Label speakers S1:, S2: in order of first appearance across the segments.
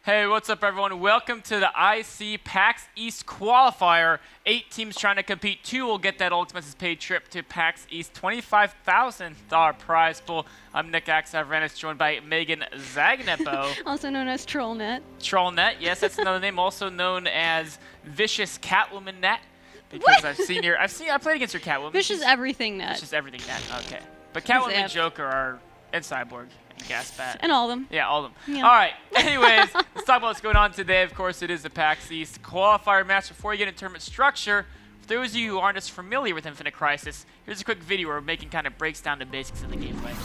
S1: Hey, what's up, everyone? Welcome to the IC PAX East Qualifier. 8 teams trying to compete. 2 will get that all-expenses paid trip to PAX East. $25,000 prize pool. I'm Nick Axavranis, joined by Megan Zagnepo.
S2: Also known as Trollnet.
S1: Trollnet, yes, that's another name. Also known as Vicious Catwoman Net. Because I've played against your Catwoman.
S2: Vicious Everything Net.
S1: Vicious Everything Net, okay. But Catwoman and Joker are, and Cyborg. Gasbat.
S2: And all of them.
S1: Yeah, all of them.
S2: Yeah.
S1: All right. Anyways, let's talk about what's going on today. Of course, it is the PAX East Qualifier match. Before you get into tournament structure, for those of you who aren't as familiar with Infinite Crisis, here's a quick video where we're making kind of breaks down the basics of the gameplay.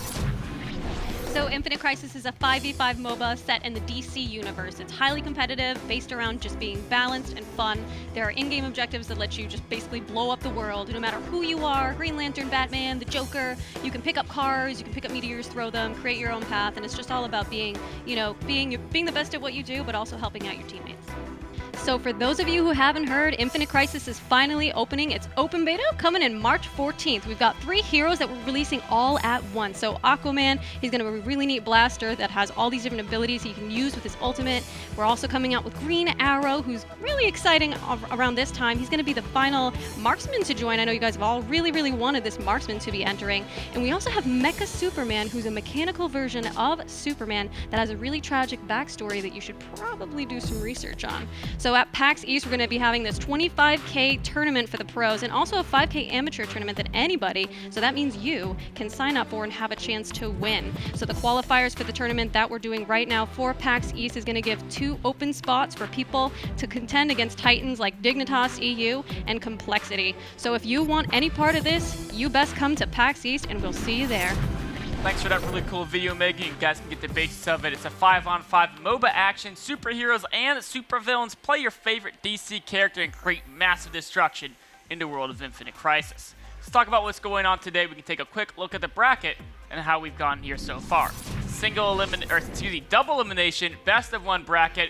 S2: So Infinite Crisis is a 5v5 MOBA set in the DC universe. It's highly competitive, based around just being balanced and fun. There are in-game objectives that let you just basically blow up the world, no matter who you are, Green Lantern, Batman, the Joker. You can pick up cars, you can pick up meteors, throw them, create your own path, and it's just all about being, being the best at what you do, but also helping out your teammates. So for those of you who haven't heard, Infinite Crisis is finally opening its open beta, coming in March 14th. We've got 3 heroes that we're releasing all at once. So Aquaman, he's going to be a really neat blaster that has all these different abilities he can use with his ultimate. We're also coming out with Green Arrow, who's really exciting around this time. He's going to be the final marksman to join. I know you guys have all really wanted this marksman to be entering. And we also have Mecha Superman, who's a mechanical version of Superman that has a really tragic backstory that you should probably do some research on. So at PAX East, we're going to be having this 25K tournament for the pros and also a 5K amateur tournament that anybody, so that means you, can sign up for and have a chance to win. So the qualifiers for the tournament that we're doing right now for PAX East is going to give 2 open spots for people to contend against titans like Dignitas EU and Complexity. So if you want any part of this, you best come to PAX East and we'll see you there.
S1: Thanks for that really cool video, Megan. You guys can get the basics of it. It's a 5-on-5 MOBA action. Superheroes and supervillains play your favorite DC character and create massive destruction in the world of Infinite Crisis. Let's talk about what's going on today. We can take a quick look at the bracket and how we've gone here so far. Double elimination, best of 1 bracket.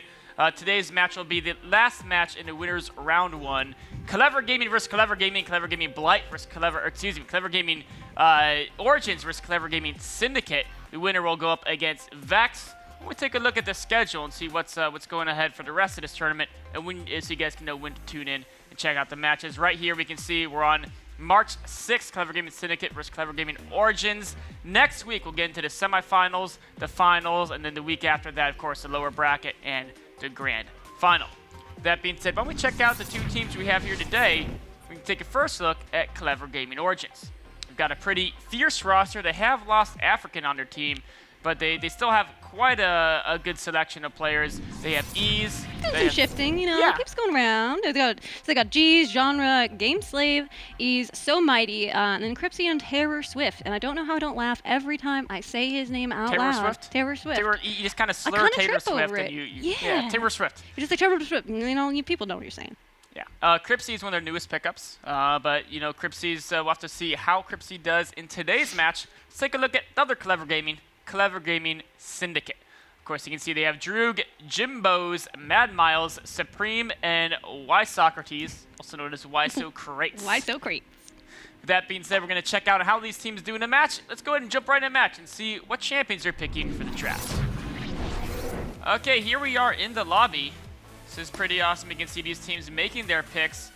S1: Today's match will be the last match in the winners round 1. Kelevra Gaming versus Kelevra Gaming, Kelevra Gaming Blight versus Kelevra Gaming Origins versus Kelevra Gaming Syndicate. The winner will go up against Vex. We'll take a look at the schedule and see what's going ahead for the rest of this tournament, and so you guys can know when to tune in and check out the matches. Right here we can see we're on March 6th, Kelevra Gaming Syndicate versus Kelevra Gaming Origins. Next week we'll get into the semifinals, the finals, and then the week after that, of course, the lower bracket and the grand final. That being said, why don't we check out the 2 teams we have here today. We can take a first look at Kelevra Gaming Origins. We've got a pretty fierce roster. They have lost African on their team, but they still have quite a good selection of players. They have Ease.
S2: Some shifting, it keeps going around. They got G's, Genre, Game Slave, Ease, So Mighty, and then Cripsy and Terror Swift. And I don't know how I don't laugh every time I say his name out loud. Terror Swift.
S1: You just kind of slur Taylor Swift.
S2: And
S1: yeah, Taylor Swift.
S2: You just say Terror Swift. You people know what you're saying.
S1: Yeah, Cripsy is one of their newest pickups, but Cripsy's, we'll have to see how Cripsy does in today's match. Let's take a look at the other Kelevra Gaming Syndicate. Of course, you can see they have Droog, Jimbos, Mad Miles, Supreme, and Y Socrates, also known as Y So Crates.
S2: Y So Crates.
S1: With that being said, we're going to check out how these teams do in a match. Let's go ahead and jump right in a match and see what champions they're picking for the draft. Okay, here we are in the lobby. This is pretty awesome. You can see these teams making their picks.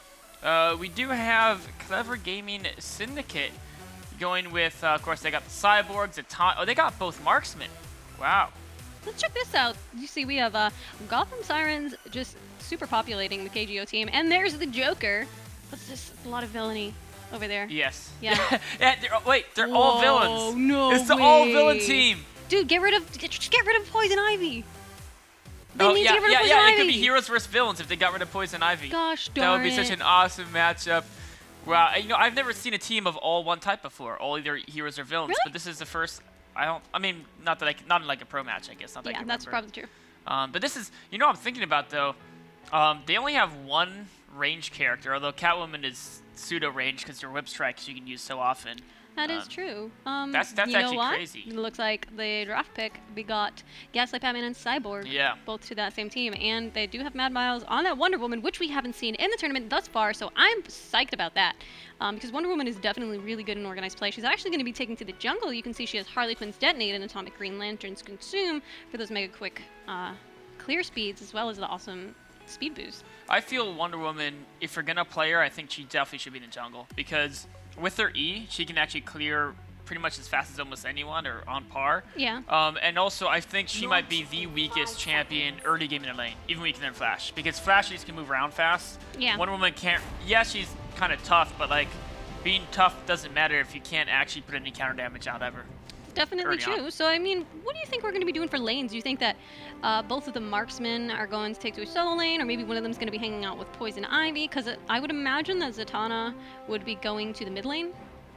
S1: We do have Kelevra Gaming Syndicate going with, of course, they got the Cyborgs, they got both Marksmen. Wow.
S2: Let's check this out. You see, we have Gotham Sirens just super populating the KGO team, and there's the Joker. That's just a lot of villainy over there.
S1: Yes.
S2: Yeah.
S1: They're all villains.
S2: No
S1: It's the all-villain team.
S2: Dude, just get rid of Poison Ivy.
S1: It could be heroes versus villains if they got rid of Poison Ivy.
S2: Gosh darn
S1: That would be such an awesome matchup. Wow, I've never seen a team of all one type before, all either heroes or villains.
S2: Really?
S1: But this is the first. Not in like a pro match, I guess. Not that
S2: yeah, that's probably true.
S1: But this is, I'm thinking about though. They only have 1 range character, although Catwoman is pseudo range because they're whip strikes you can use so often.
S2: That is true.
S1: That's actually crazy.
S2: It looks like the draft pick, we got Gaslight Batman and Cyborg, both to that same team. And they do have Mad Miles on that Wonder Woman, which we haven't seen in the tournament thus far, so I'm psyched about that. Because Wonder Woman is definitely really good in organized play. She's actually going to be taken to the jungle. You can see she has Harley Quinn's Detonate and Atomic Green Lantern's Consume for those mega quick clear speeds as well as the awesome speed boost.
S1: I feel Wonder Woman, if you're gonna play her, I think she definitely should be in the jungle, because with her E, she can actually clear pretty much as fast as almost anyone, or on par.
S2: Yeah.
S1: And also, I think she might be the weakest champion early game in the lane, even weaker than Flash, because Flash at least can move around fast.
S2: Yeah.
S1: Wonder Woman can't. Yeah, she's kind of tough, but like being tough doesn't matter if you can't actually put any counter damage out ever.
S2: Definitely
S1: early
S2: true.
S1: on.
S2: So, I mean, what do you think we're going to be doing for lanes? Do you think that both of the marksmen are going to take to a solo lane, or maybe one of them is going to be hanging out with Poison Ivy? Because I would imagine that Zatanna would be going to the mid lane.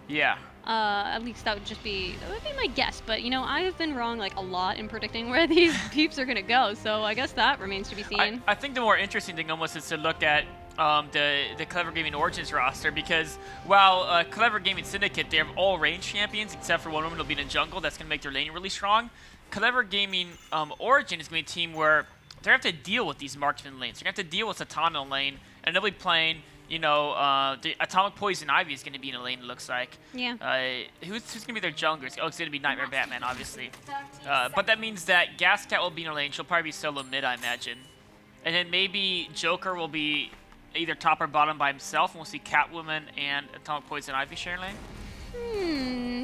S1: Yeah.
S2: At least that would be my guess. But, you know, I have been wrong like a lot in predicting where these peeps are going to go. So I guess that remains to be seen.
S1: I think the more interesting thing almost is to look at the Kelevra Gaming Origins roster, because while Kelevra Gaming Syndicate, they have all range champions except for one woman who'll be in the jungle. That's going to make their lane really strong. Kelevra Gaming Origin is going to be a team where they have to deal with these marksman lanes. They're going to have to deal with Zatanna lane, and they'll be playing, you know, the Atomic Poison Ivy is going to be in a lane, it looks like.
S2: Yeah.
S1: Who's going to be their junglers? Oh, it's going to be Nightmare Batman, obviously. But that means that Gascat will be in a lane. She'll probably be solo mid, I imagine. And then maybe Joker will be either top or bottom by himself, and we'll see Catwoman and Atomic Poison Ivy share lane.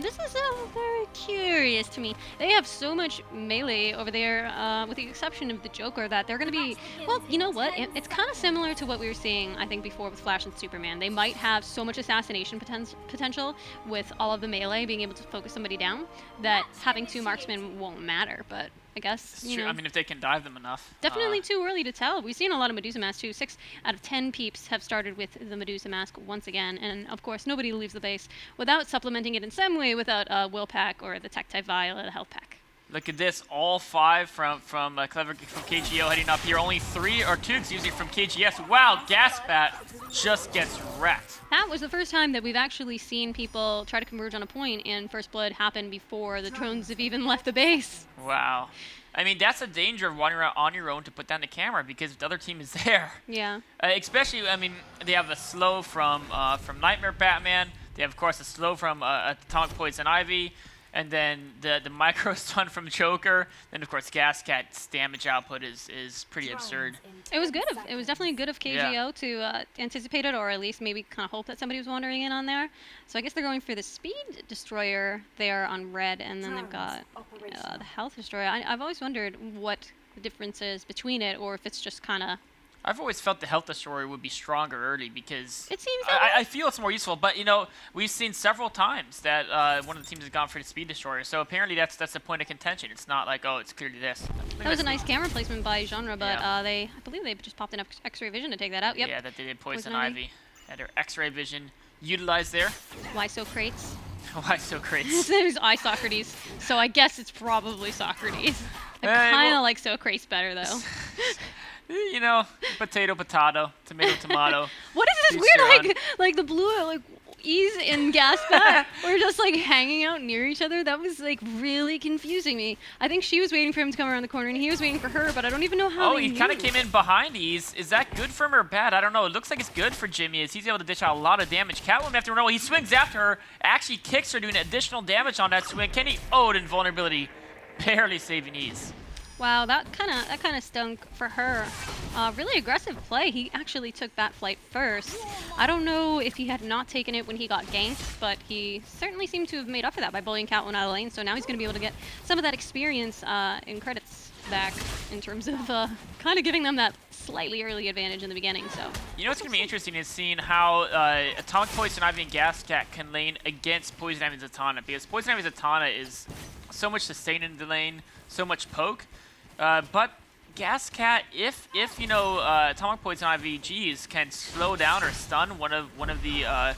S2: This is very curious to me. They have so much melee over there, with the exception of the Joker, that they're going to be, well, you know what? It's kind of similar to what we were seeing, I think, before with Flash and Superman. They might have so much assassination potential with all of the melee being able to focus somebody down that having two marksmen won't matter, but I guess,
S1: It's true. I mean, if they can dive them enough.
S2: Definitely too early to tell. We've seen a lot of Medusa masks too. 6 out of 10 peeps have started with the Medusa mask once again, and of course nobody leaves the base without supplementing it in some way, without a will pack or the tech type vial or the health pack.
S1: Look at this, all 5 from KGO heading up here. Only 3 or 2, excuse me, from KGS. Wow, Gaspat just gets wrecked.
S2: That was the first time that we've actually seen people try to converge on a point and First Blood happen before the drones have even left the base.
S1: Wow. I mean, that's the danger of wandering around on your own to put down the camera, because the other team is there.
S2: Yeah.
S1: Especially, I mean, they have a slow from Nightmare Batman. They have, of course, a slow from Atomic Poison Ivy. And then the micro stun from Joker. Then, of course, Gascat's damage output is pretty absurd.
S2: It was good. It was definitely good of KGO to anticipate it, or at least maybe kind of hope that somebody was wandering in on there. So I guess they're going for the Speed Destroyer there on red, and then they've got the Health Destroyer. I've always wondered what the difference is between it, or if it's just kind of...
S1: I've always felt the Health Destroyer would be stronger early, because
S2: it seems
S1: I feel it's more useful. But, you know, we've seen several times that one of the teams has gone for the Speed Destroyer. So apparently that's the point of contention. It's not like, oh, it's clearly this.
S2: That was a nice camera placement by Genre, but I believe they just popped in X-ray vision to take that out. Yep.
S1: Yeah, that they did Poison Ivy. Had their X-ray vision utilized there.
S2: Why so crates?
S1: Why so crates?
S2: His name is Socrates, so I guess it's probably Socrates. I kind of like Socrates better, though.
S1: You know, potato, tomato.
S2: What is this weird, like the blue, E's and Gaspat were just like hanging out near each other? That was like really confusing me. I think she was waiting for him to come around the corner, and he was waiting for her, but I don't even know how.
S1: Oh, he kind of came in behind E's. Is that good for him or bad? I don't know. It looks like it's good for Jimmy, as he's able to dish out a lot of damage. Catwoman after roll, he swings after her, actually kicks her, doing additional damage on that swing. Can he? Oh, invulnerability, barely saving E's.
S2: Wow, that kind of stunk for her. Really aggressive play. He actually took that flight first. I don't know if he had not taken it when he got ganked, but he certainly seemed to have made up for that by bullying Catwoman out of lane. So now he's going to be able to get some of that experience in credits back, in terms of kind of giving them that slightly early advantage in the beginning. So
S1: you know what's going to be interesting is seeing how Atomic Poison Ivy and Gascat can lane against Poison Ivy and Zatanna, because Poison Ivy and Zatanna is so much sustain in the lane, so much poke. But Gascat, if you know Atomic Poison Ivy Gs can slow down or stun one of the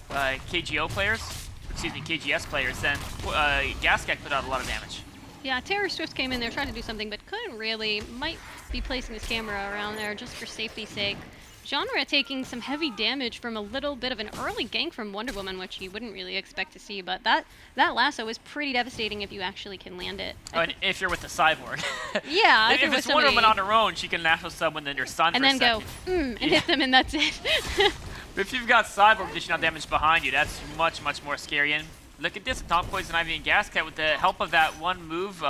S1: KGO players, excuse me, KGS players, then Gascat put out a lot of damage.
S2: Yeah, Terror Swift came in there, tried to do something, but couldn't really. Might be placing his camera around there just for safety's sake. Genre taking some heavy damage from a little bit of an early gank from Wonder Woman, which you wouldn't really expect to see, but that lasso is pretty devastating if you actually can land it.
S1: Oh, and if you're with the Cyborg.
S2: Yeah,
S1: if it's Wonder Woman on her own, she can lasso sub when you're stunned
S2: and
S1: for a
S2: then
S1: second.
S2: Go, and hit them, and that's it.
S1: But if you've got Cyborg dishing out damage behind you, that's much more scary. And look at this, Atomic Poison Ivy and Gascat with the help of that one move.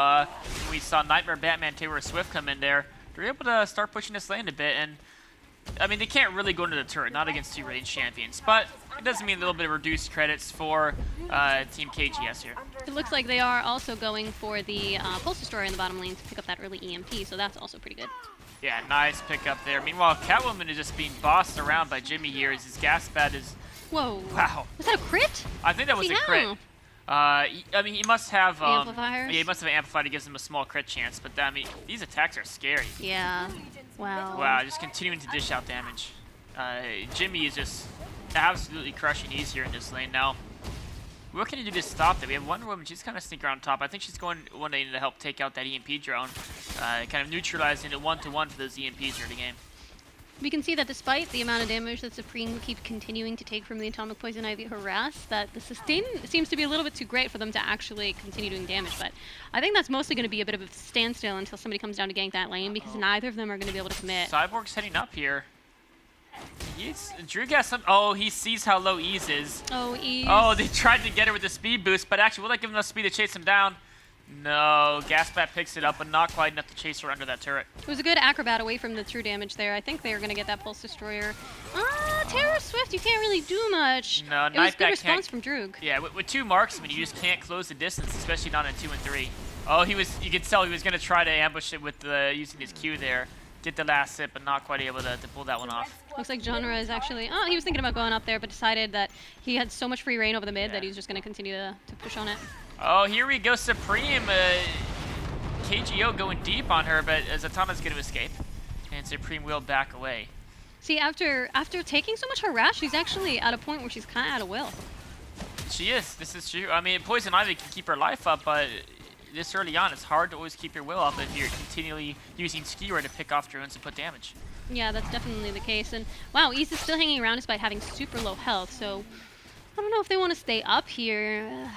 S1: We saw Nightmare Batman Taylor Swift come in there. they're able to start pushing this lane a bit, and I mean, they can't really go into the turret, not against 2 range champions, but it doesn't mean a little bit of reduced credits for Team KGS here.
S2: It looks like they are also going for the Pulse Destroyer in the bottom lane to pick up that early EMP, so that's also pretty good.
S1: Yeah, nice pickup there. Meanwhile, Catwoman is just being bossed around by Jimmy here as his gas pad is...
S2: Whoa.
S1: Wow.
S2: Was that a crit?
S1: I think that was a crit. I mean, he must have...
S2: amplifiers?
S1: Yeah, he must have an amplifier that gives him a small crit chance, but I mean, these attacks are scary.
S2: Yeah. Wow.
S1: Wow, just continuing to dish out damage. Jimmy is just absolutely crushing ease here in this lane. Now, what can you do to stop that? We have Wonder Woman, she's kind of sneaking around top. I think she's going one day to help take out that EMP drone, kind of neutralizing it 1-to-1 for those EMPs here in the game.
S2: We can see that despite the amount of damage that Supreme keeps continuing to take from the Atomic Poison Ivy harass, that the sustain seems to be a little bit too great for them to actually continue doing damage. But I think that's mostly going to be a bit of a standstill until somebody comes down to gank that lane, because neither of them are going to be able to commit.
S1: Cyborg's heading up here. Drew got some... Oh, he sees how low Ease is.
S2: Oh, Ease.
S1: Oh, they tried to get her with the speed boost, but actually will that give him enough speed to chase him down? No, Gaspat picks it up, but not quite enough to chase her under that turret.
S2: It was a good acrobat away from the true damage there. I think they were going to get that Pulse Destroyer. Terror Swift, you can't really do much.
S1: No,
S2: it was good response from Droog.
S1: Yeah, with 2 marksmen, you just can't close the distance, especially not in 2 and 3. Oh, you could tell he was going to try to ambush it with using his Q there. Get the last hit, but not quite able to pull that one off.
S2: Looks like Genre is actually... Oh, he was thinking about going up there, but decided that he had so much free reign over the mid that he was just going to continue to push on it.
S1: Oh, here we go, Supreme. KGO going deep on her, but Zatanna's going to escape. And Supreme will back away.
S2: See, after taking so much harass, she's actually at a point where she's kind of out of will.
S1: She is. This is true. I mean, Poison Ivy can keep her life up, but this early on, it's hard to always keep your will up if you're continually using Skewer to pick off drones and put damage.
S2: Yeah, that's definitely the case. And wow, Ease is still hanging around despite having super low health, so I don't know if they want to stay up here.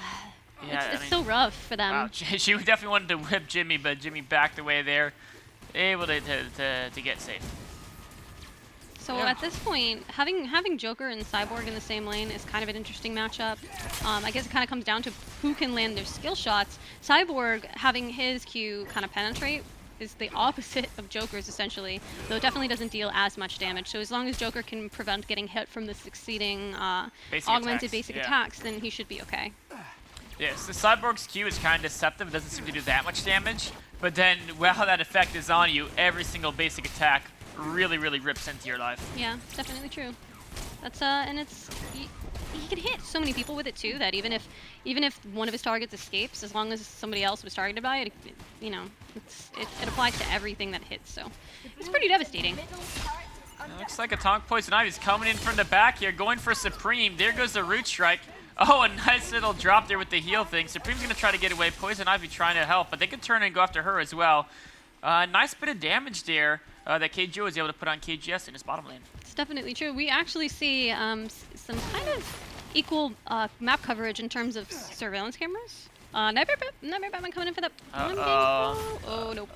S1: Yeah,
S2: it's so rough for them.
S1: Wow, she definitely wanted to whip Jimmy, but Jimmy backed away there, able to get safe.
S2: So at this point, having Joker and Cyborg in the same lane is kind of an interesting matchup. I guess it kind of comes down to who can land their skill shots. Cyborg having his Q kind of penetrate is the opposite of Joker's essentially, though it definitely doesn't deal as much damage. So as long as Joker can prevent getting hit from the succeeding augmented basic attacks, then he should be okay.
S1: Yes, the Cyborg's Q is kind of deceptive. It doesn't seem to do that much damage. But then, while that effect is on you, every single basic attack really, really rips into your life.
S2: Yeah, definitely true. That's and it's he can hit so many people with it too that even if one of his targets escapes, as long as somebody else was targeted by it, you know, it applies to everything that hits. So it's pretty devastating.
S1: It looks like Atomic Poison Ivy is coming in from the back here, going for Supreme. There goes the Root Strike. Oh, a nice little drop there with the heal thing. Supreme's going to try to get away. Poison Ivy trying to help, but they can turn and go after her as well. Nice bit of damage there that KGO was able to put on KGS in his bottom lane.
S2: It's definitely true. We actually see some kind of equal map coverage in terms of surveillance cameras. Nightmare Batman coming in for that one game. Oh, nope.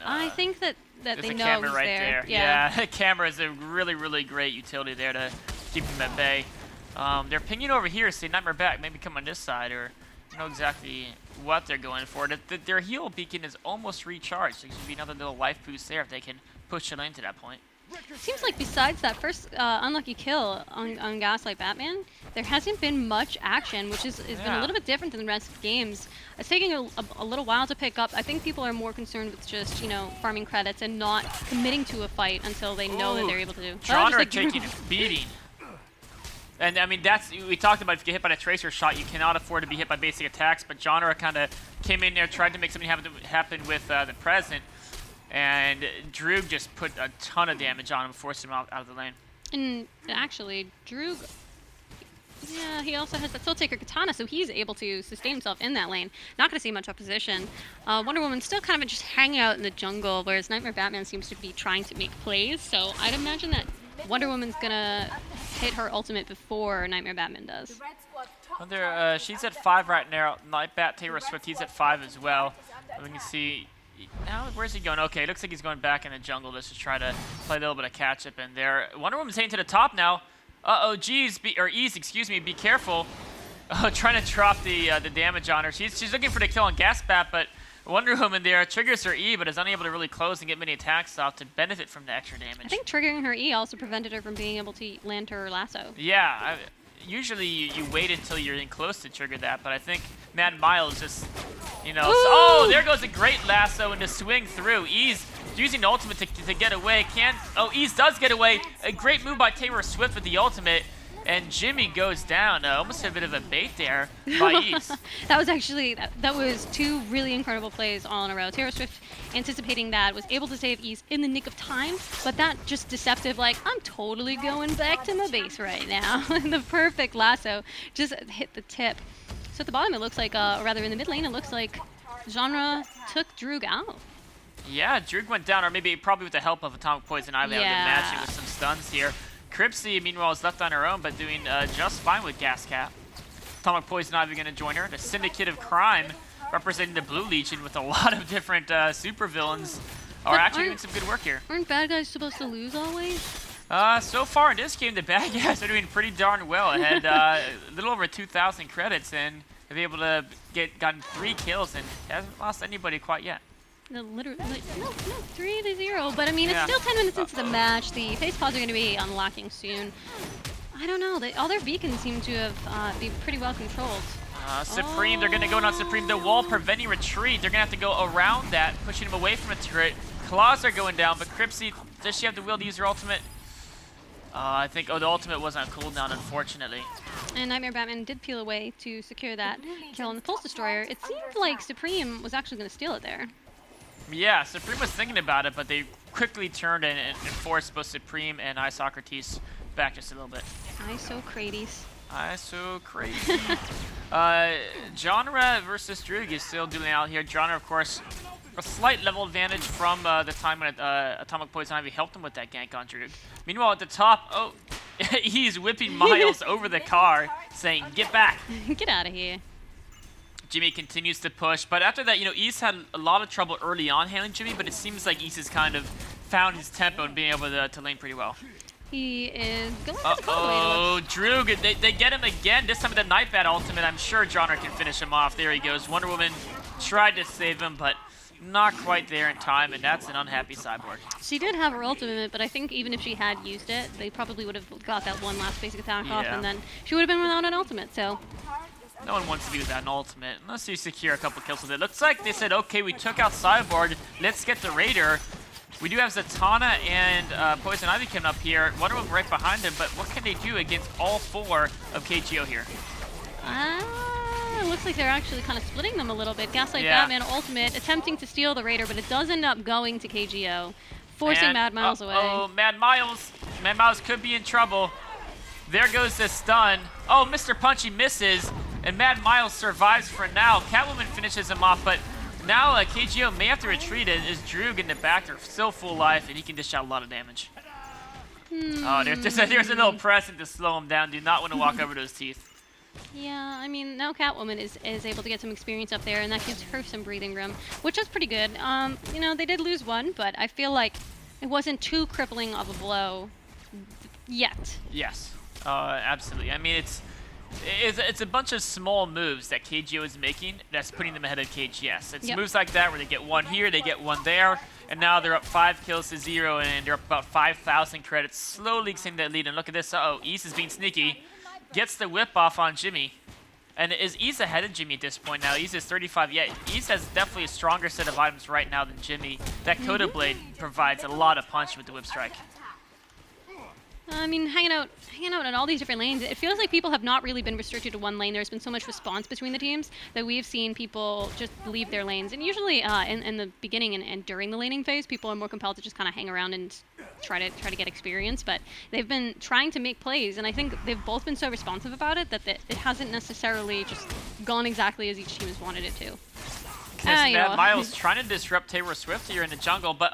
S2: I think that they know
S1: camera
S2: he's
S1: right
S2: there.
S1: Yeah, the camera is a really, really great utility there to keep him at bay. They're pinging over here, say Nightmare back, maybe come on this side, or I don't know exactly what they're going for. Their heal beacon is almost recharged, so there should be another little life boost there if they can push the lane to that point.
S2: Seems like besides that first unlucky kill on Gaslight Batman, there hasn't been much action, which has been a little bit different than the rest of the games. It's taking a little while to pick up. I think people are more concerned with just, you know, farming credits and not committing to a fight until they know that they're able to do.
S1: Genre taking a beating. And I mean, we talked about if you get hit by a tracer shot, you cannot afford to be hit by basic attacks, but Genre kind of came in there, tried to make something happen with the present, and Droog just put a ton of damage on him, forced him out of the lane.
S2: And actually, Droog, yeah, he also has that Soul Taker Katana, so he's able to sustain himself in that lane. Not going to see much opposition. Wonder Woman still kind of just hanging out in the jungle, whereas Nightmare Batman seems to be trying to make plays, so I'd imagine that Wonder Woman's gonna hit her ultimate before Nightmare Batman does.
S1: Well, she's at 5 right now. Nightbat, Taylor Swift, he's at 5 as well. We can see, now where's he going? Okay, looks like he's going back in the jungle just to try to play a little bit of catch up in there. Wonder Woman's heading to the top now. Uh-oh, geez, Ease, excuse me, be careful. Trying to drop the damage on her. She's looking for the kill on Gasbat, but Wonder Woman there triggers her E, but is unable to really close and get many attacks off to benefit from the extra damage.
S2: I think triggering her E also prevented her from being able to land her lasso.
S1: Yeah, usually you wait until you're in close to trigger that, but I think Mad Miles just, you know... Oh, there goes a great lasso and to swing through. Ease using the ultimate to get away. Ease does get away. A great move by Taylor Swift with the ultimate. And Jimmy goes down. Almost a bit of a bait there by Ease.
S2: That was actually, that was 2 really incredible plays all in a row. Taylor Swift anticipating that, was able to save Ease in the nick of time, but that just deceptive, like, I'm totally going back to my base right now. The perfect lasso just hit the tip. So at the bottom it looks like, or rather in the mid lane, it looks like Genre took Droog out.
S1: Yeah, Droog went down, or maybe probably with the help of Atomic Poison Ivy, I would imagine, with some stuns here. Cripsy, meanwhile, is left on her own, but doing just fine with Gas Cap. Atomic Poison Ivy going to join her. The Syndicate of Crime, representing the Blue Legion with a lot of different supervillains, are actually doing some good work here.
S2: Aren't bad guys supposed to lose always?
S1: So far in this game, the bad guys are doing pretty darn well. Ahead a little over 2,000 credits, and they've been able to gotten 3 kills and hasn't lost anybody quite yet.
S2: No, literally, no, 3-0. But I mean, it's still 10 minutes into the match. The face pods are going to be unlocking soon. I don't know. All their beacons seem to have been pretty well controlled.
S1: Supreme, they're going to go on Supreme. The wall preventing retreat. They're going to have to go around that, pushing him away from a turret. Claws are going down, but Cripsy, does she have the will to use her ultimate? I think, the ultimate was on cooldown, unfortunately.
S2: And Nightmare Batman did peel away to secure that kill on the Pulse Destroyer. It seemed like Supreme was actually going to steal it there.
S1: Yeah, Supreme was thinking about it, but they quickly turned and forced both Supreme and Isocrates back just a little bit.
S2: Isocrates.
S1: Crazy. Genre versus Droog is still dueling out here. Genre, of course, a slight level advantage from the time when Atomic Poison Ivy helped him with that gank on Droog. Meanwhile, at the top, he's whipping Miles over the car, saying, "Get back."
S2: Get out of here.
S1: Jimmy continues to push, but after that, East had a lot of trouble early on handling Jimmy, but it seems like East has kind of found his tempo and being able to lane pretty well.
S2: He is going for the call.
S1: Droog, they get him again, this time with the Night Bat ultimate. I'm sure Genre can finish him off. There he goes. Wonder Woman tried to save him, but not quite there in time, and that's an unhappy Cyborg.
S2: She did have her ultimate, but I think even if she had used it, they probably would have got that one last basic attack off, and then she would have been without an ultimate, so...
S1: No one wants to be without an ultimate, unless you secure a couple kills with it. Looks like they said, okay, we took out Cyborg, let's get the Raider. We do have Zatanna and Poison Ivy coming up here. Wonder Woman right behind him, but what can they do against all 4 of KGO here?
S2: It looks like they're actually kind of splitting them a little bit. Gaslight Batman ultimate, attempting to steal the Raider, but it does end up going to KGO, forcing Mad Miles away.
S1: Oh, Mad Miles could be in trouble. There goes the stun. Oh, Mr. Punchy misses, and Mad Miles survives for now. Catwoman finishes him off, but now KGO may have to retreat as Droog in the back. They're still full life, and he can dish out a lot of damage. Oh, there's a little pressing to slow him down. Do not want to walk over to his teeth.
S2: Yeah, I mean, now Catwoman is able to get some experience up there, and that gives her some breathing room, which is pretty good. They did lose one, but I feel like it wasn't too crippling of a blow yet.
S1: Yes, absolutely. I mean, it's a bunch of small moves that KGO is making that's putting them ahead of KGS. It's moves like that where they get one here, they get one there, and now they're up 5 kills to 0, and they're up about 5,000 credits, slowly extending that lead. And look at this. East is being sneaky. Gets the whip off on Jimmy. And is Ease ahead of Jimmy at this point now? Ease is 35. Yeah, Ease has definitely a stronger set of items right now than Jimmy. That Coda Blade provides a lot of punch with the whip strike.
S2: I mean, hanging out in all these different lanes, it feels like people have not really been restricted to one lane. There's been so much response between the teams that we've seen people just leave their lanes. And usually in the beginning and during the laning phase, people are more compelled to just kind of hang around and try to get experience. But they've been trying to make plays, and I think they've both been so responsive about it that it hasn't necessarily just gone exactly as each team has wanted it to.
S1: Mad Miles trying to disrupt Taylor Swift here in the jungle, but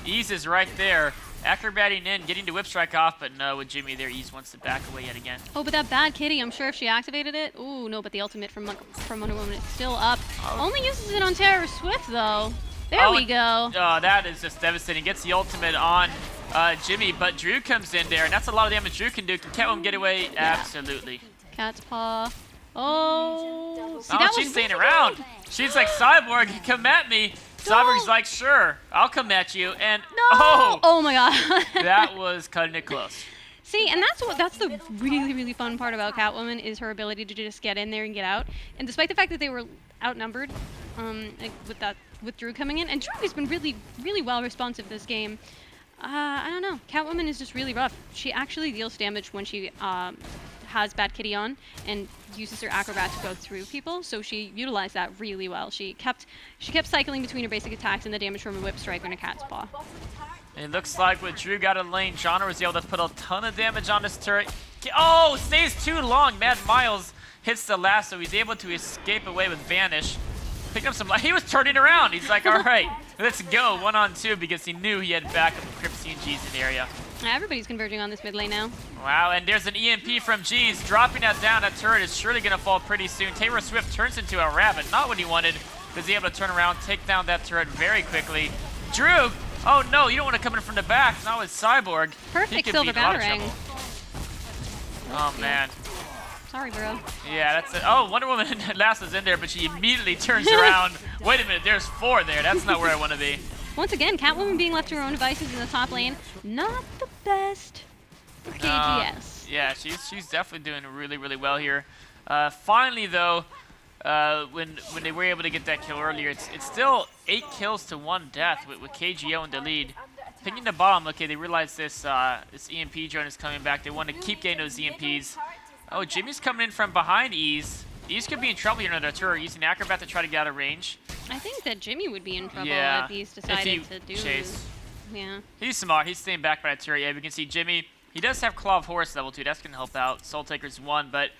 S1: Ease is right there. Acrobating in, getting the whip strike off, but no, with Jimmy there, Ease wants to back away yet again.
S2: Oh, but that bad kitty, I'm sure if she activated it, ooh, no, but the ultimate from Wonder Woman is still up. Only uses it on Taylor Swift, though. There we go.
S1: Oh, that is just devastating. Gets the ultimate on Jimmy, but Drew comes in there, and that's a lot of damage Drew can do. Can Catwoman get away? Yeah. Absolutely.
S2: Cat's paw. Oh, see,
S1: Oh,
S2: that
S1: she's
S2: was
S1: staying
S2: really
S1: around.
S2: good.
S1: She's like, Cyborg, come at me. Cyborg's like, sure, I'll come at you. And
S2: No! Oh my god.
S1: that was cutting it close.
S2: See, and that's the really fun part about Catwoman is her ability to just get in there and get out. And despite the fact that they were outnumbered, like with Drew coming in, and Drew has been really well responsive this game. I don't know. Catwoman is just really rough. She actually deals damage when she has Bad Kitty on and uses her acrobat to go through people. So she utilized that really well. She kept cycling between her basic attacks and the damage from a whip strike and a cat's paw.
S1: It looks like with Drew got in lane, Genre was able to put a ton of damage on this turret. Oh, stays too long. Mad Miles hits the lasso. He's able to escape away with Vanish. Pick up some. He was turning around. He's like, all right, let's go 1-on-2 because he knew he had backup of Cripsy and G's in the area.
S2: Everybody's converging on this mid lane now.
S1: Wow, and there's an EMP from G's dropping that down. That turret is surely going to fall pretty soon. Taylor Swift turns into a rabbit. Not what he wanted. Was he able to turn around, take down that turret very quickly. Drew. Oh no, you don't want to come in from the back. Not with Cyborg.
S2: Perfect silver battering.
S1: Oh man.
S2: Sorry, bro.
S1: Yeah, that's it. Oh, Wonder Woman lasso's in there, but she immediately turns around. Wait a minute, there's 4 there. That's not where I want to be.
S2: Once again, Catwoman being left to her own devices in the top lane. Not the best for KGS.
S1: Yeah, she's definitely doing really well here. Finally, though, when they were able to get that kill earlier, it's still 8 kills to 1 death with KGO in the lead. Picking the bottom, okay, they realize this EMP drone is coming back. They want to keep getting those EMPs. Oh, Jimmy's coming in from behind Ease. Ease could be in trouble here under the turret, using Acrobat to try to get out of range.
S2: I think that Jimmy would be in trouble if Ease
S1: if
S2: decided
S1: he
S2: to do
S1: chase.
S2: Yeah.
S1: He's smart. He's staying back by that turret. Yeah, we can see Jimmy. He does have Claw of Horse level 2. That's going to help out. Soul Taker's 1, but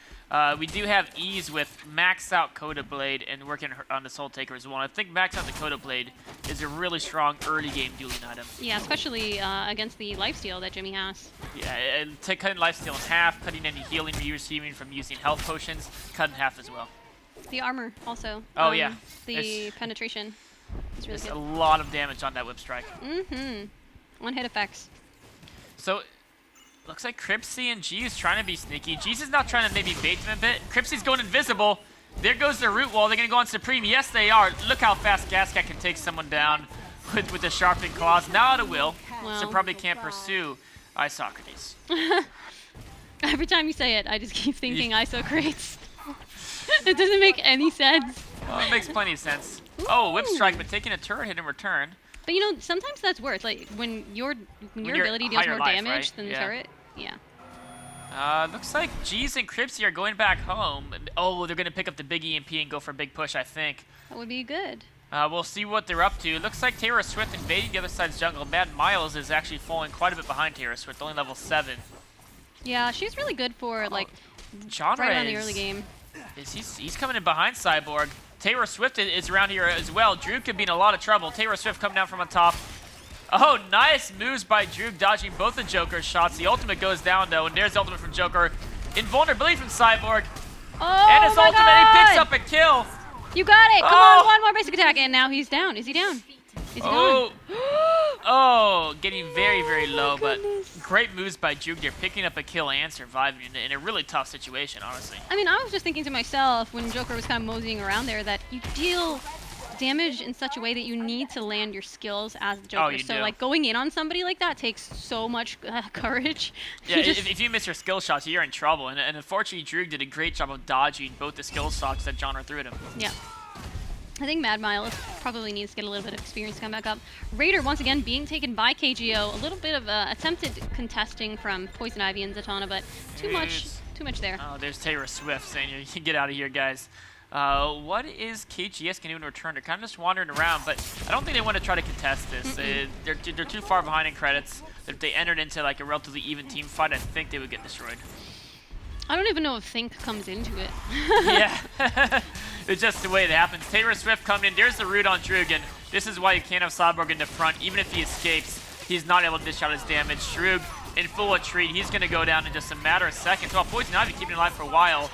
S1: we do have Ease with maxed out Coda Blade and working on the Soul Taker as well. I think maxed out the Coda Blade is a really strong early game dueling item.
S2: Yeah, especially against the lifesteal that Jimmy has.
S1: Yeah, and cutting lifesteal in half, cutting any healing you're receiving from using health potions, cut in half as well.
S2: The armor also.
S1: Oh yeah.
S2: The penetration. It's really good.
S1: A lot of damage on that whip strike.
S2: One hit effects.
S1: So looks like Cripsy and G is trying to be sneaky. G's is not trying to maybe bait them a bit. Cripsy's going invisible. There goes their root wall. They're going to go on Supreme. Yes, they are. Look how fast Gascat can take someone down with the sharpened claws. Now out of will.
S2: Wow.
S1: So probably can't pursue Socrates.
S2: Every time you say it, I just keep thinking Isocrates. It doesn't make any sense.
S1: Well, it makes plenty of sense. Oh, whip strike, but taking a turret hit in return.
S2: But you know, sometimes that's worth like when your ability deals more
S1: life,
S2: damage
S1: right?
S2: than the turret. Yeah.
S1: Looks like G's and Cripsy are going back home. Oh, they're going to pick up the big EMP and go for a big push, I think.
S2: That would be good.
S1: We'll see what they're up to. Looks like Taylor Swift invading the other side's jungle. Mad Miles is actually falling quite a bit behind Taylor Swift, only level 7.
S2: Yeah, she's really good for like
S1: Genre
S2: right around the early game.
S1: He's coming in behind Cyborg. Taylor Swift is around here as well. Drew could be in a lot of trouble. Taylor Swift coming down from on top. Oh, nice moves by Drew, dodging both the Joker's shots. The ultimate goes down, though, and there's the ultimate from Joker. Invulnerability from Cyborg.
S2: Oh,
S1: and his ultimate,
S2: God.
S1: he picks up a kill.
S2: You got it. Come on, one more basic attack, and now he's down. Is he down? Is he
S1: oh.
S2: down?
S1: Oh, getting very low, but
S2: goodness.
S1: great moves by Juke there, picking up a kill and surviving in a really tough situation, honestly.
S2: I mean, I was just thinking to myself when Joker was kind of moseying around there that you deal damage in such a way that you need to land your skills as the Joker.
S1: Oh, you do.
S2: Like going in on somebody like that takes so much courage.
S1: Yeah, if you miss your skill shots, you're in trouble. And unfortunately, Drew did a great job of dodging both the skill shots that Genre threw at him.
S2: Yeah. I think Mad Miles probably needs to get a little bit of experience to come back up. Raider once again being taken by KGO. A little bit of attempted contesting from Poison Ivy and Zatanna, but too much there.
S1: Oh, there's Taylor Swift saying, "You can get out of here, guys." What is KGS going to do in return? They're kind of just wandering around, but I don't think they want to try to contest this. They're too far behind in credits. If they entered into like a relatively even team fight, I think they would get destroyed.
S2: I don't even know if Think comes into it.
S1: Yeah, it's just the way it happens. Taylor Swift coming in. There's the root on Droog. This is why you can't have Cyborg in the front. Even if he escapes, he's not able to dish out his damage. Droog in full retreat. He's going to go down in just a matter of seconds. While Poison Ivy keeping him alive for a while.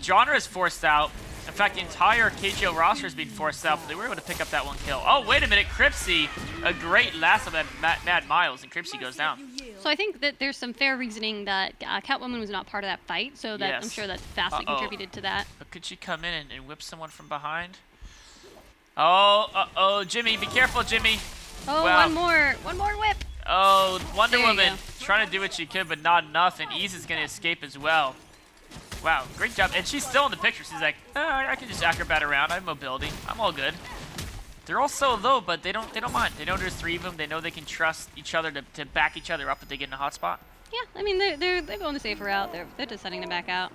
S1: Genre is forced out. In fact, the entire KGO roster is being forced out, but they were able to pick up that one kill. Oh, wait a minute. Cripsy, a great lasso of Mad Miles, and Cripsy goes down.
S2: So I think that there's some fair reasoning that Catwoman was not part of that fight, so that
S1: Yes.
S2: I'm sure that vastly contributed to that.
S1: Could she come in and whip someone from behind? Oh, Jimmy, be careful, Jimmy.
S2: Oh,
S1: wow.
S2: One more whip.
S1: Oh, Wonder
S2: There you
S1: Woman
S2: go.
S1: trying to do what she could, but not enough, and Ease is gonna escape as well. Wow, great job. And she's still in the picture. She's like, I can just acrobat around. I have mobility. I'm all good. They're all so low, but they don't mind. They know there's 3 of them. They know they can trust each other to back each other up if they get in a hot spot.
S2: Yeah, I mean they're going the safer route. They're deciding to back out.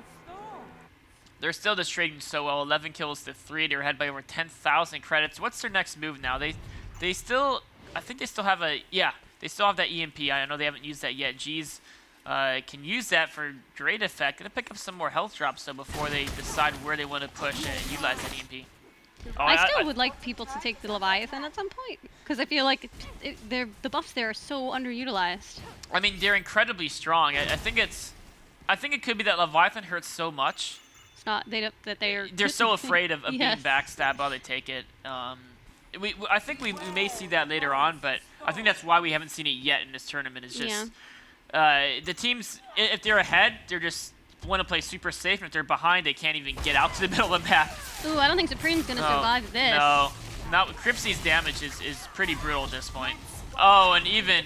S1: They're still just trading so well. 11 kills to 3. They're ahead by over 10,000 credits. What's their next move now? They still, I think they still have they still have that EMP. I know they haven't used that yet. G's can use that for great effect. Gonna pick up some more health drops though before they decide where they want to push and utilize that EMP. Oh,
S2: I still would like people to take the Leviathan at some point, because I feel like the buffs there are so underutilized.
S1: I mean, they're incredibly strong. I think it could be that Leviathan hurts so much.
S2: It's not
S1: They're so afraid of
S2: yes.
S1: being backstabbed while they take it. I think we may see that later on, but I think that's why we haven't seen it yet in this tournament. It's just the teams, if they're ahead, they're just want to play super safe, and if they're behind, they can't even get out to the middle of the map.
S2: Ooh, I don't think Supreme's gonna survive this.
S1: No, not Cripsy's damage is pretty brutal at this point. Oh, and even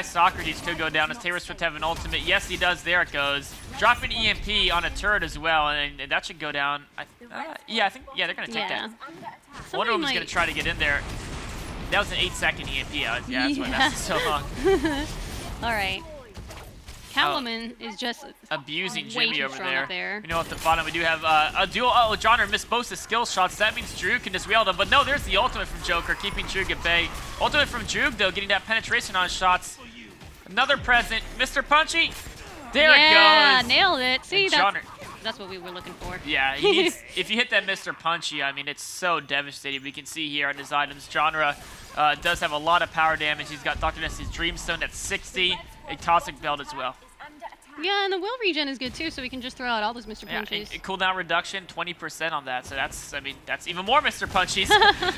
S1: Socrates could go down. Does Taylor Swift have an ultimate? Yes, he does. There it goes. Dropping EMP on a turret as well, and that should go down. I think they're gonna take that. Wonder Woman's gonna try to get in there. That was an 8-second EMP. That's why that's so long.
S2: All right. Catwoman is just
S1: abusing
S2: way
S1: Jimmy
S2: too
S1: over
S2: strong
S1: there.
S2: up there.
S1: You know, at the bottom we do have a duel. Oh, Johnner missed both the skill shots. That means Droog can just wheel them. But no, there's the ultimate from Joker, keeping Droog at bay. Ultimate from Droog, though, getting that penetration on shots. Another present. Mr. Punchy. There it goes.
S2: Yeah, nailed it. See, that's what we were looking for.
S1: Yeah, he needs, if you hit that Mr. Punchy, I mean, it's so devastating. We can see here on his items, Genre does have a lot of power damage. He's got Dr. Nessie's Dreamstone at 60, a Toxic Belt as well.
S2: Yeah, and the will regen is good too, so we can just throw out all those Mr. Punchies.
S1: Yeah, cooldown reduction, 20% on that. So that's even more Mr. Punchies.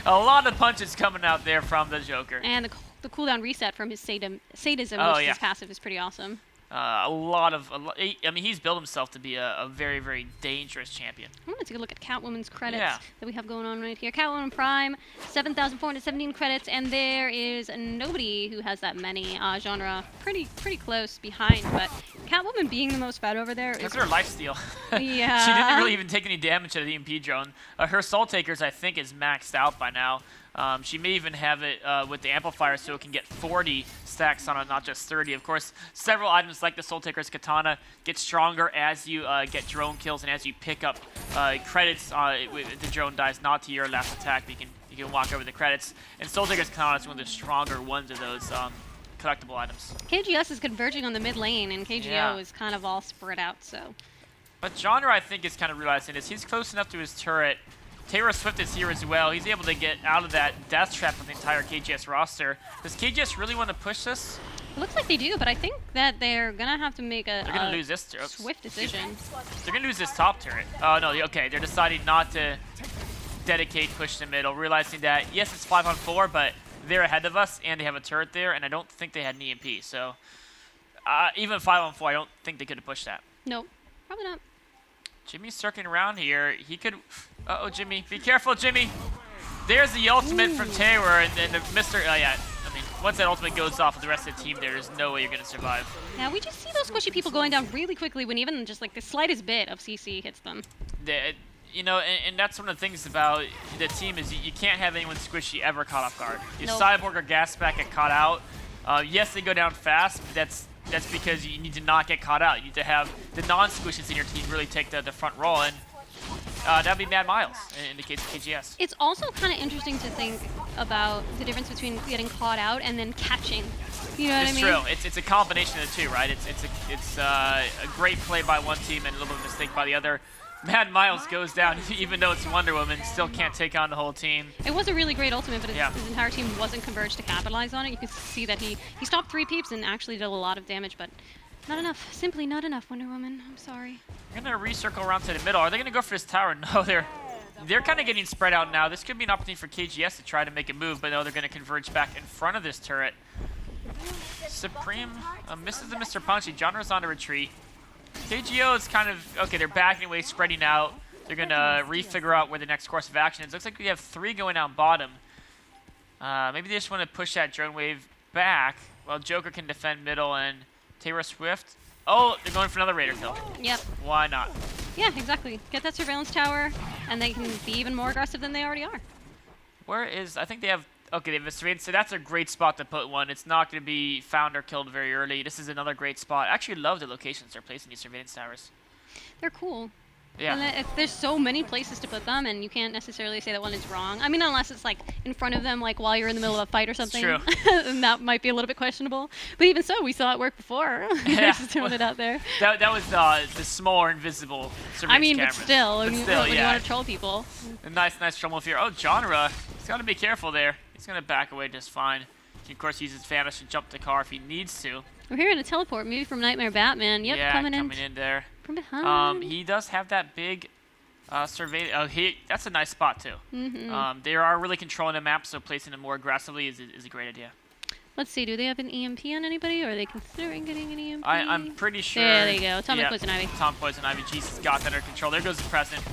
S1: A lot of punches coming out there from the Joker.
S2: And the cooldown reset from his sadism, which is his passive, is pretty awesome. He's built himself to be a very, very dangerous champion. I'm going to take a look at Catwoman's credits that we have going on right here. Catwoman Prime, 7,417 credits, and there is nobody who has that many. Genre pretty close behind, but Catwoman being the most fed over there is...
S1: Look at her lifesteal.
S2: Yeah.
S1: She didn't really even take any damage out of the EMP drone. Her Soul Takers, I think, is maxed out by now. She may even have it with the amplifier so it can get 40 stacks on it, not just 30. Of course, several items like the Soul Taker's Katana get stronger as you get drone kills and as you pick up credits. If the drone dies not to your last attack, you can walk over the credits. And Soul Taker's Katana is one of the stronger ones of those collectible items.
S2: KGS is converging on the mid lane, and KGO is kind of all spread out, so...
S1: But Genre, I think, is kind of realizing this. He's close enough to his turret. Taylor Swift is here as well. He's able to get out of that death trap with the entire KGS roster. Does KGS really want to push this?
S2: It looks like they do, but I think that they're going to have to make a swift decision.
S1: They're going to lose this top turret. Oh, no, okay. They're deciding not to dedicate push to middle, realizing that, yes, it's 5-on-4, but they're ahead of us, and they have a turret there, and I don't think they had an EMP. So even 5-on-4, I don't think they could have pushed that.
S2: Nope, probably not.
S1: Jimmy's circling around here. He could... Uh-oh, Jimmy. Be careful, Jimmy. There's the ultimate from Taylor, and then Mr. Once that ultimate goes off with the rest of the team there's no way you're going to survive.
S2: Yeah, we just see those squishy people going down really quickly when even just like the slightest bit of CC hits them.
S1: And that's one of the things about the team is you can't have anyone squishy ever caught off guard. Your Cyborg or Gasback get caught out. Yes, they go down fast, but that's because you need to not get caught out. You need to have the non-squishes in your team really take the front role, and that'd be Mad Miles in the case of KGS.
S2: It's also kind of interesting to think about the difference between getting caught out and then catching. You know what I mean?
S1: It's true. It's a combination of the two, right? It's a great play by one team and a little bit of a mistake by the other. Mad Miles goes down, even though it's Wonder Woman, still can't take on the whole team.
S2: It was a really great ultimate, but his entire team wasn't converged to capitalize on it. You could see that he stopped 3 peeps and actually did a lot of damage, but not enough. Simply not enough, Wonder Woman. I'm sorry.
S1: They're going to recircle around to the middle. Are they going to go for this tower? No, they're kind of getting spread out now. This could be an opportunity for KGS to try to make a move, but no, they're going to converge back in front of this turret. Supreme misses the Mr. Punchy. Genre's on a retreat. KGO is kind of, okay, they're backing away, spreading out. They're going to refigure out where the next course of action is. Looks like we have 3 going down bottom. Maybe they just want to push that drone wave back while Joker can defend middle and Taylor Swift. Oh, they're going for another Raider kill.
S2: Yep.
S1: Why not?
S2: Yeah, exactly. Get that surveillance tower, and they can be even more aggressive than they already are.
S1: Where is, I think they have, okay, they have a surveillance, so that's a great spot to put one. It's not going to be found or killed very early. This is another great spot. I actually love the locations they're placing these surveillance towers.
S2: They're cool.
S1: Yeah.
S2: And there's so many places to put them, and you can't necessarily say that one is wrong. I mean, unless it's like in front of them, like while you're in the middle of a fight or something.
S1: True.
S2: And that might be a little bit questionable. But even so, we saw it work before.
S1: Yeah.
S2: Just doing it out there.
S1: That was the smaller invisible surveillance
S2: I mean,
S1: cameras.
S2: but still, when you
S1: yeah.
S2: want to troll people.
S1: A nice trouble here. Oh, Genre. He's got to be careful there. He's going to back away just fine. He, of course, uses Vanish to jump the car if he needs to.
S2: We're hearing a teleport, maybe from Nightmare Batman. Yep,
S1: Yeah,
S2: coming
S1: in there.
S2: From behind.
S1: He does have that big survey. Oh, that's a nice spot, too.
S2: Mm-hmm.
S1: They are really controlling the map, so placing them more aggressively is a great idea.
S2: Let's see, do they have an EMP on anybody, or are they considering getting an EMP?
S1: I'm pretty sure.
S2: There you go. Atomic Poison Ivy.
S1: Atomic Poison Ivy. Jesus got that under control. There goes the President.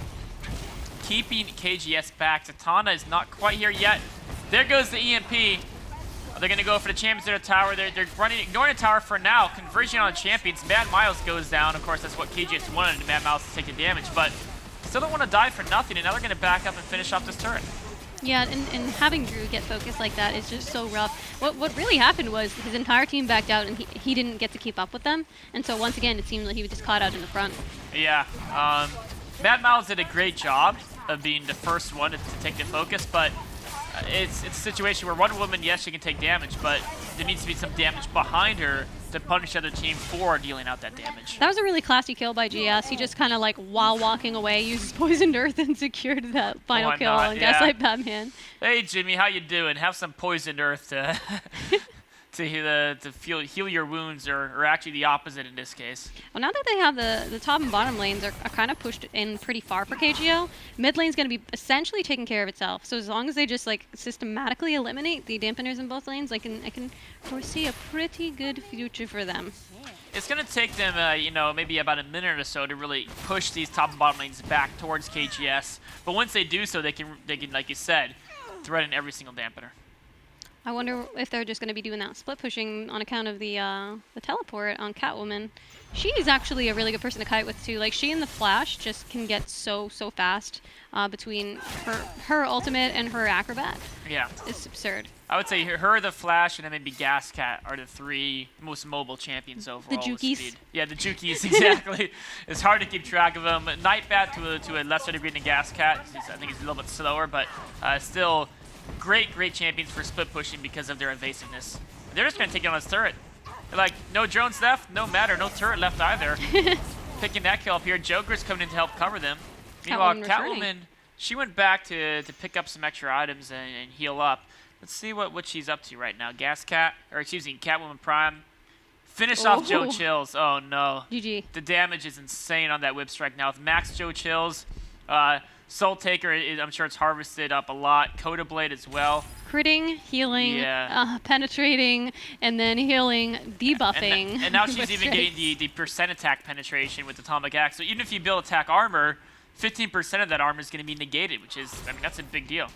S1: Keeping KGS back. Zatanna is not quite here yet. There goes the EMP. They're going to go for the champions at the tower. They're ignoring the tower for now. Conversion on champions. Mad Miles goes down. Of course, that's what KGS wanted, Mad Miles to take the damage. But still don't want to die for nothing, and now they're going to back up and finish off this turret.
S2: Yeah, and having Drew get focused like that is just so rough. What really happened was his entire team backed out, and he didn't get to keep up with them. And so once again, it seemed like he was just caught out in the front.
S1: Yeah. Mad Miles did a great job of being the first one to take the focus, but it's a situation where Wonder Woman, yes, she can take damage, but there needs to be some damage behind her to punish the other team for dealing out that damage.
S2: That was a really classy kill by GS. He just kind of like, while walking away, uses Poisoned Earth and secured that final kill on Gaslight Batman.
S1: Hey, Jimmy, how you doing? Have some Poisoned Earth to to heal your wounds, or actually the opposite in this case.
S2: Well, now that they have the top and bottom lanes are kind of pushed in pretty far for KGO, mid lane's going to be essentially taking care of itself. So as long as they just like systematically eliminate the dampeners in both lanes, I can foresee a pretty good future for them.
S1: It's going to take them, maybe about a minute or so to really push these top and bottom lanes back towards KGS. But once they do so, they can, like you said, threaten every single dampener.
S2: I wonder if they're just going to be doing that split pushing on account of the teleport on Catwoman. She's actually a really good person to kite with too. Like, she and the Flash just can get so fast between her ultimate and her acrobat.
S1: Yeah.
S2: It's absurd.
S1: I would say her, the Flash, and then maybe Gascat are the 3 most mobile champions overall.
S2: The Jukies.
S1: Speed. Yeah, the Jukies, exactly. It's hard to keep track of them. Nightbat to a lesser degree than Gascat. I think he's a little bit slower, but still great champions for split pushing because of their evasiveness. They're just going to take it on this turret. They're like, no drones left, no matter, no turret left either. Picking that kill up here. Joker's coming in to help cover them. Meanwhile, Catwoman, she went back to pick up some extra items and heal up. Let's see what she's up to right now. Catwoman Prime. Finish off Joe Chills. Oh, no.
S2: GG.
S1: The damage is insane on that whip strike now. With max Joe Chills, Soul Taker, I'm sure it's harvested up a lot. Coda Blade as well.
S2: Critting, healing, penetrating, and then healing, debuffing.
S1: And now she's even getting the percent attack penetration with Atomic Axe. So even if you build attack armor, 15% of that armor is going to be negated, which is, I mean, that's a big deal.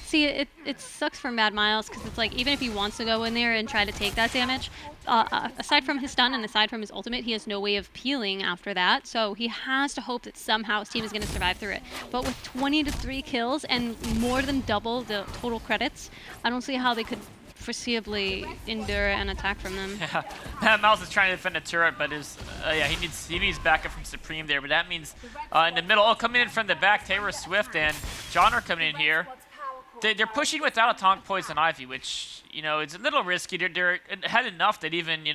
S2: See, it sucks for Mad Miles because it's like, even if he wants to go in there and try to take that damage, aside from his stun and aside from his ultimate, he has no way of peeling after that. So he has to hope that somehow his team is going to survive through it. But with 23 kills and more than double the total credits, I don't see how they could foreseeably endure an attack from them.
S1: Yeah, Mad Miles is trying to defend a turret, but he needs backup from Supreme there. But that means in the middle, coming in from the back, Taylor Swift and John are coming in here. They're pushing without Atomic Poison Ivy, which, it's a little risky. They're ahead enough that even,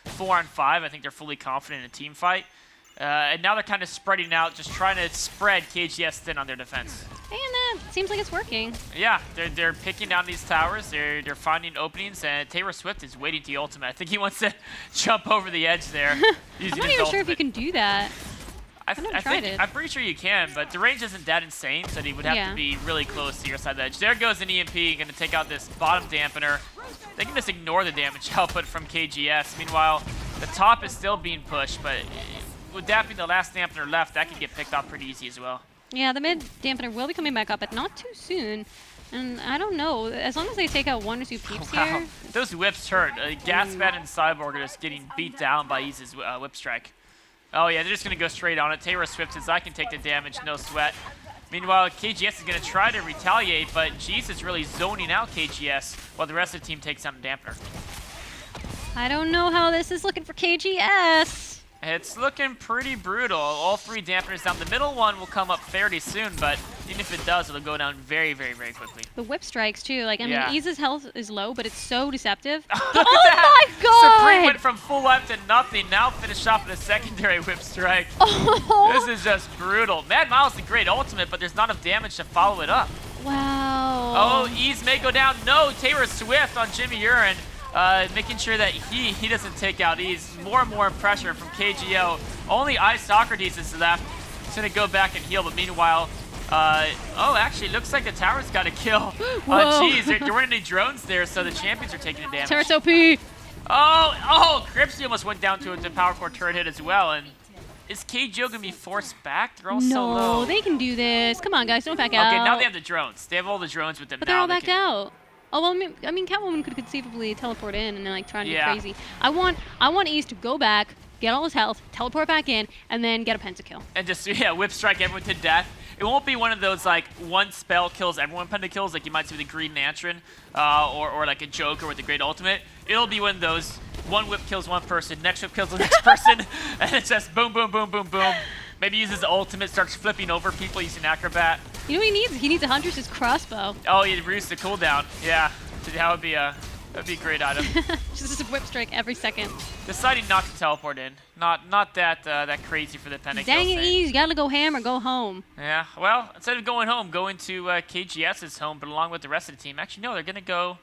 S1: 4 on 5, I think they're fully confident in a team fight. And now they're kind of spreading out, just trying to spread KGS thin on their defense.
S2: And seems like it's working.
S1: Yeah, they're picking down these towers. They're finding openings, and Taylor Swift is waiting to ultimate. I think he wants to jump over the edge there.
S2: I'm not even sure if you can do that.
S1: I'm pretty sure you can, but the range isn't that insane, so he would have to be really close to your side of the edge. There goes an EMP, going to take out this bottom dampener. They can just ignore the damage output from KGS. Meanwhile, the top is still being pushed, but with that being the last dampener left, that can get picked off pretty easy as well.
S2: Yeah, the mid dampener will be coming back up, but not too soon. And I don't know, as long as they take out 1 or 2 peeps here.
S1: Those whips hurt. Gaspat and Cyborg are just getting beat down by Ease's whip strike. Oh yeah, they're just gonna go straight on it. Taylor Swift says, I can take the damage, no sweat. Meanwhile, KGS is gonna try to retaliate, but Jeez is really zoning out KGS while the rest of the team takes down the dampener.
S2: I don't know how this is looking for KGS.
S1: It's looking pretty brutal. All 3 dampeners down. The middle one will come up fairly soon, but even if it does, it'll go down very, very, very quickly.
S2: The whip strikes, too. Like, I mean,
S1: Yeah.
S2: Ease's health is low, but it's so deceptive.
S1: Look
S2: Oh
S1: at that!
S2: my god!
S1: Supreme went from full life to nothing. Now finished off with a secondary whip strike.
S2: Oh.
S1: This is just brutal. Mad Miles is a great ultimate, but there's not enough damage to follow it up.
S2: Wow.
S1: Oh, Ease may go down. No, Taylor Swift on Jimmy Urine. Making sure that he doesn't take out Ease. More and more pressure from KGO. Only Socrates is left. He's going to go back and heal, but meanwhile... oh, actually, looks like the tower's got a kill. Jeez, there weren't any drones there, so the champions are taking the damage.
S2: Turret's OP.
S1: Oh, Cripsy almost went down to a power core turret hit as well, and is KGO going to be forced back? They're all so low.
S2: No, they can do this. Come on, guys, don't back out.
S1: Okay, now they have the drones. They have all the drones with them
S2: But
S1: now.
S2: they're all backed out. Oh, well, I mean, Catwoman could conceivably teleport in and then, like, try and be crazy. I want Ease to go back, get all his health, teleport back in, and then get a pentakill.
S1: And just, yeah, whip strike everyone to death. It won't be one of those, like, one spell kills everyone pentakills, like you might see with the Green Lantern, or like a Joker with the Great Ultimate. It'll be one of those, one whip kills one person, next whip kills the next person, and it's just boom, boom, boom, boom, boom. Maybe uses the ultimate, starts flipping over people using Acrobat.
S2: You know what he needs? He needs a Huntress's crossbow.
S1: Oh, he reduced the cooldown. Yeah, that would be a great item.
S2: Just a whip strike every second.
S1: Deciding not to teleport in. Not that crazy for the pentakill.
S2: Dang it, Ease, you gotta go ham or go home.
S1: Yeah, well, instead of going home, going to KGS's home, but along with the rest of the team. Actually, no, they're gonna go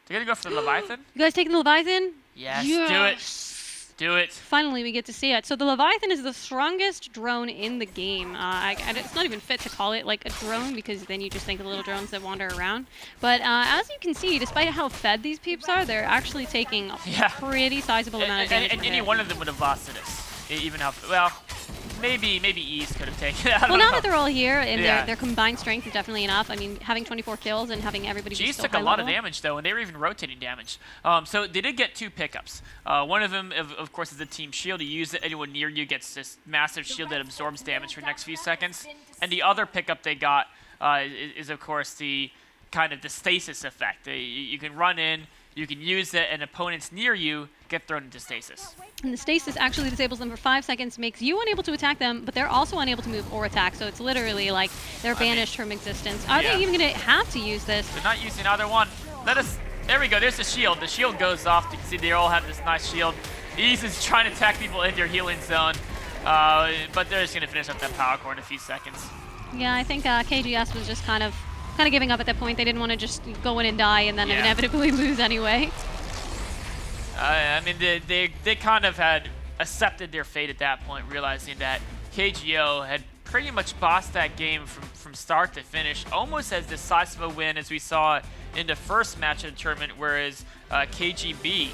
S1: for the Leviathan.
S2: You guys taking the Leviathan?
S1: Yes,
S2: yes,
S1: do it. Do it.
S2: Finally, we get to see it. So the Leviathan is the strongest drone in the game. It's not even fit to call it like a drone because then you just think of little drones that wander around. But as you can see, despite how fed these peeps are, they're actually taking a pretty sizable amount of damage.
S1: And any one of them would have lost to this. Even how, well, maybe Ease could have taken it.
S2: Well, now that they're all here and their combined strength is definitely enough. I mean, having 24 kills and having everybody be
S1: Jeez
S2: so
S1: took
S2: high
S1: a lot
S2: level.
S1: of damage, though, and they were even rotating damage. So they did get 2 pickups. One of them, of course, is the team shield. You use it, anyone near you gets this massive shield that absorbs damage for the next few seconds. And the other pickup they got is, of course, the kind of the stasis effect. You can run in, you can use it, and opponents near you get thrown into stasis.
S2: And the stasis actually disables them for 5 seconds, makes you unable to attack them, but they're also unable to move or attack, so it's literally like they're banished from existence. Are they even going to have to use this?
S1: They're not using either one. There we go, there's the shield. The shield goes off. You can see they all have this nice shield. Ease is trying to attack people in their healing zone, but they're just going to finish up that power core in a few seconds.
S2: Yeah, I think KGS was just kind of giving up at that point. They didn't want to just go in and die and then inevitably lose anyway.
S1: I mean, they kind of had accepted their fate at that point, realizing that KGO had pretty much bossed that game from start to finish, almost as decisive a win as we saw in the first match of the tournament, whereas KGB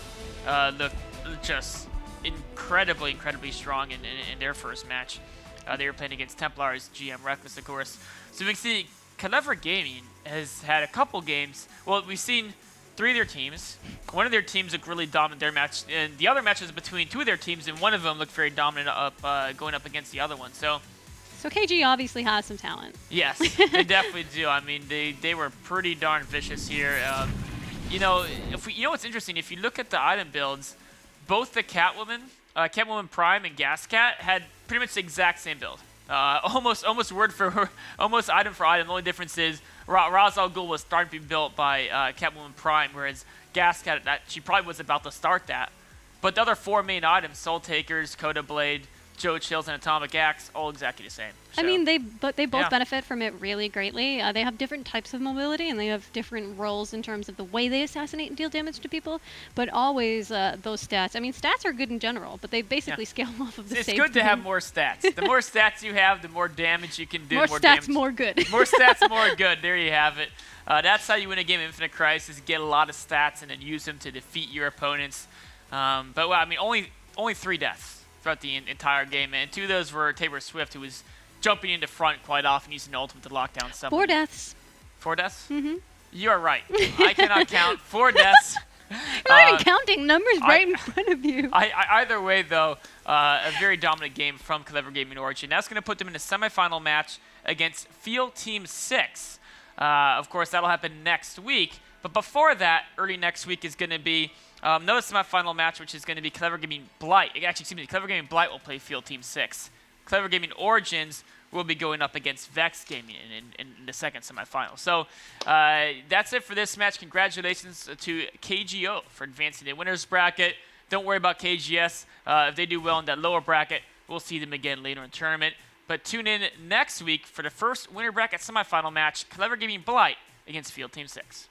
S1: looked just incredibly strong in their first match. They were playing against Templars, GM Reckless, of course. So we can see Kelevra Gaming has had a couple games. Well, we've seen 3 of their teams. One of their teams looked really dominant their match, and the other match was between 2 of their teams, and one of them looked very dominant going up against the other one. So
S2: KG obviously has some talent.
S1: Yes, they definitely do. I mean, they were pretty darn vicious here. You know what's interesting? If you look at the item builds, both the Catwoman Prime and Gascat had pretty much the exact same build. Almost item for item. The only difference is Ra's al Ghul was starting to be built by Catwoman Prime, whereas Gascat, she probably was about to start that. But the other 4 main items, Soul Takers, Coda Blade, Joe Chills, and Atomic Axe, all exactly the same. So,
S2: I mean, they both benefit from it really greatly. They have different types of mobility, and they have different roles in terms of the way they assassinate and deal damage to people, but always those stats. I mean, stats are good in general, but they basically scale off of the same
S1: It's good to have more stats. The more stats you have, the more damage you can do.
S2: More stats, more good.
S1: More stats, more good. There you have it. That's how you win a game of Infinite Crisis, get a lot of stats and then use them to defeat your opponents. But, well, I mean, only 3 deaths throughout the entire game, and 2 of those were Taylor Swift, who was jumping into front quite often, using ultimate to lock down someone.
S2: 4 deaths.
S1: 4 deaths?
S2: Mm-hmm.
S1: You are right. I cannot count 4 deaths.
S2: You're not even counting numbers right in front of you.
S1: Either way, though, a very dominant game from Kelevra Gaming Origin. That's going to put them in a semifinal match against Field Team 6. Of course, that'll happen next week. But before that, early next week is going to be another semifinal match, which is going to be Kelevra Gaming Blight. Actually, excuse me, Kelevra Gaming Blight will play Field Team 6. Kelevra Gaming Origins will be going up against Vex Gaming in the second semifinal. So that's it for this match. Congratulations to KGO for advancing the winners bracket. Don't worry about KGS. If they do well in that lower bracket, we'll see them again later in the tournament. But tune in next week for the first winner bracket semifinal match, Kelevra Gaming Blight against Field Team 6.